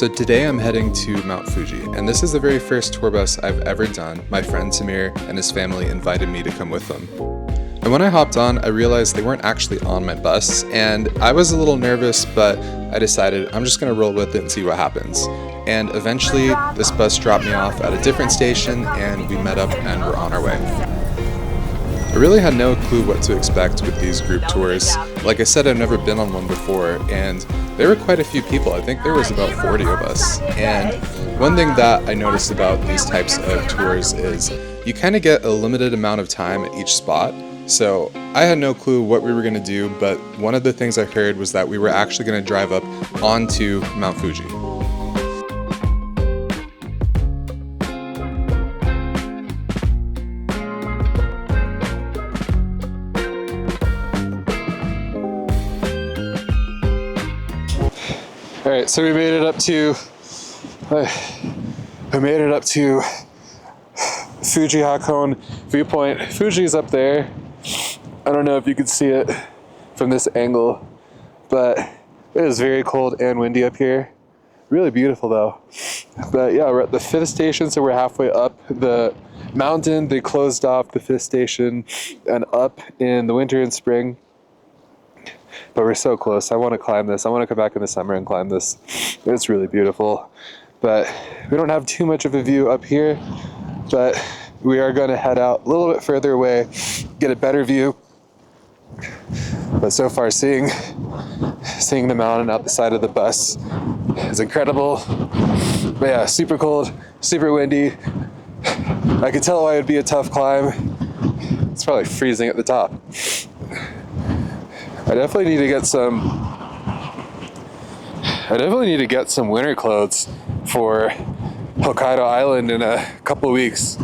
So today I'm heading to Mount Fuji, and this is the very first tour bus I've ever done. My friend Samir and his family invited me to come with them. And when I hopped on, I realized they weren't actually on my bus, and I was a little nervous, but I decided I'm just gonna roll with it and see what happens. And eventually, this bus dropped me off at a different station, and we met up and we're on our way. I really had no clue what to expect with these group tours. Like I said, I've never been on one before, and there were quite a few people. I think there was about 40 of us. And one thing that I noticed about these types of tours is you kind of get a limited amount of time at each spot. So I had no clue what we were going to do, but one of the things I heard was that we were actually going to drive up onto Mount Fuji. Alright, so we made it up to Fuji Hakone viewpoint. Fuji's up there. I don't know if you can see it from this angle, but it is very cold and windy up here. Really beautiful though. But yeah, we're at the 5th station, so we're halfway up the mountain. They closed off the 5th station and up in the winter and spring. But we're so close. I want to climb this. I want to come back in the summer and climb this. It's really beautiful. But we don't have too much of a view up here, but we are going to head out a little bit further away, get a better view. But so far, seeing the mountain out the side of the bus is incredible. But yeah, super cold, super windy. I could tell why it would be a tough climb. It's probably freezing at the top. I definitely need to get some winter clothes for Hokkaido Island in a couple of weeks.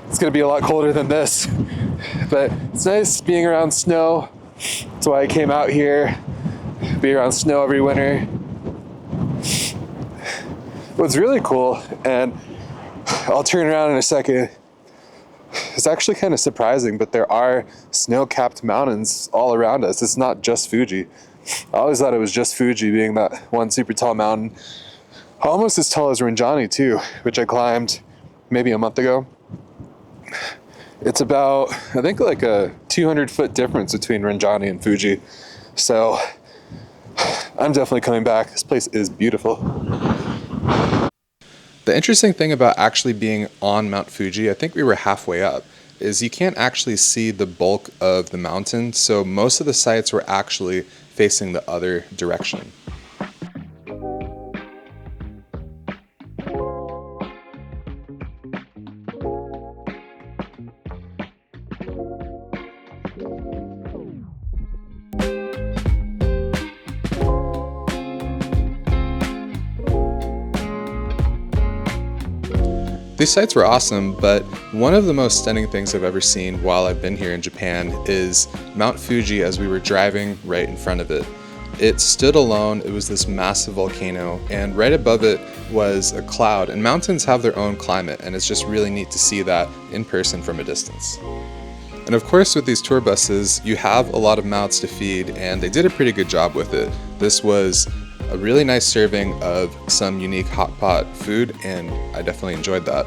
It's gonna be a lot colder than this, but it's nice being around snow. That's why I came out here, be around snow every winter. What's really cool, and I'll turn around in a second, it's actually kind of surprising, but there are snow-capped mountains all around us. It's not just Fuji. I always thought it was just Fuji being that one super tall mountain. Almost as tall as Rinjani too, which I climbed maybe a month ago. It's about, I think, like a 200-foot difference between Rinjani and Fuji. So I'm definitely coming back. This place is beautiful. The interesting thing about actually being on Mount Fuji, I think we were halfway up, is you can't actually see the bulk of the mountain, so most of the sites were actually facing the other direction. These sites were awesome, but one of the most stunning things I've ever seen while I've been here in Japan is Mount Fuji as we were driving right in front of it. It stood alone, it was this massive volcano, and right above it was a cloud, and mountains have their own climate, and it's just really neat to see that in person from a distance. And of course, with these tour buses, you have a lot of mouths to feed, and they did a pretty good job with it. This was a really nice serving of some unique hot pot food, and I definitely enjoyed that.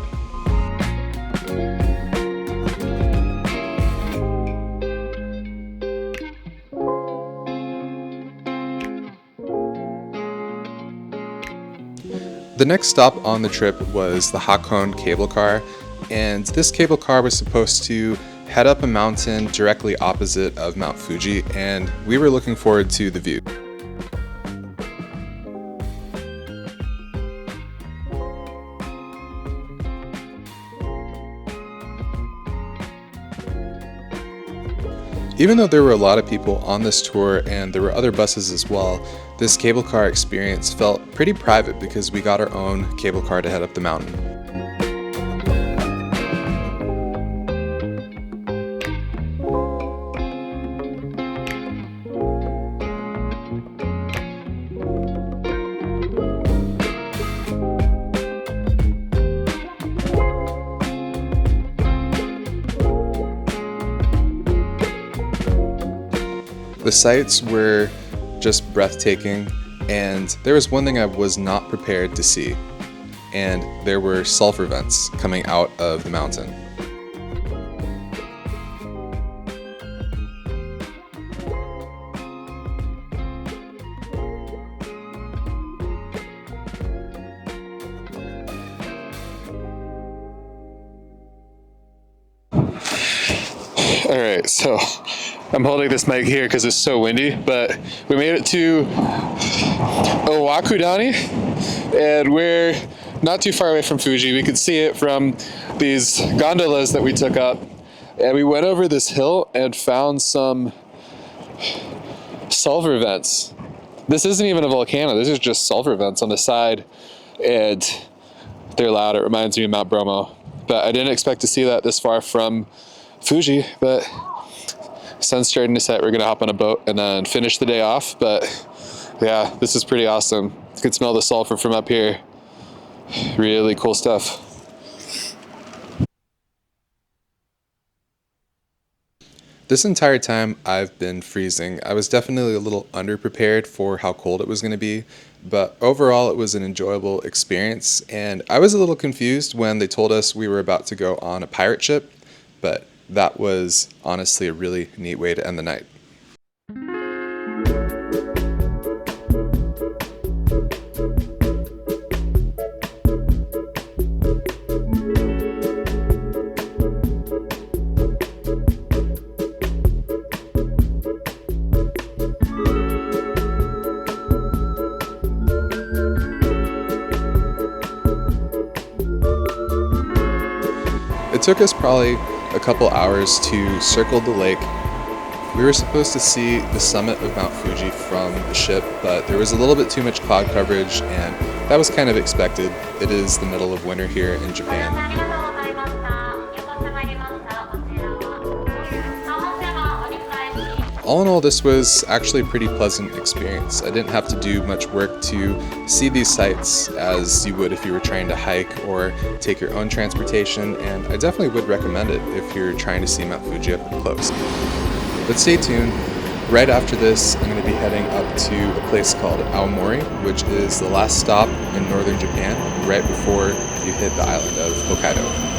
The next stop on the trip was the Hakone cable car, and this cable car was supposed to head up a mountain directly opposite of Mount Fuji, and we were looking forward to the view. Even though there were a lot of people on this tour and there were other buses as well, this cable car experience felt pretty private because we got our own cable car to head up the mountain. The sights were just breathtaking. And there was one thing I was not prepared to see, and there were sulfur vents coming out of the mountain. All right, so I'm holding this mic here because it's so windy, but we made it to Owakudani, and we're not too far away from Fuji. We could see it from these gondolas that we took up, and we went over this hill and found some sulfur vents. This isn't even a volcano. This is just sulfur vents on the side, and they're loud. It reminds me of Mount Bromo, but I didn't expect to see that this far from Fuji. But sun's starting to set. We're gonna hop on a boat and then finish the day off. But yeah, this is pretty awesome. You can smell the sulfur from up here. Really cool stuff. This entire time I've been freezing. I was definitely a little underprepared for how cold it was going to be, but overall it was an enjoyable experience, and I was a little confused when they told us we were about to go on a pirate ship, but that was honestly a really neat way to end the night. It took us probably a couple hours to circle the lake. We were supposed to see the summit of Mount Fuji from the ship, but there was a little bit too much cloud coverage, and that was kind of expected. It is the middle of winter here in Japan. All in all, this was actually a pretty pleasant experience. I didn't have to do much work to see these sights as you would if you were trying to hike or take your own transportation, and I definitely would recommend it if you're trying to see Mount Fuji up close. But stay tuned. Right after this, I'm going to be heading up to a place called Aomori, which is the last stop in northern Japan, right before you hit the island of Hokkaido.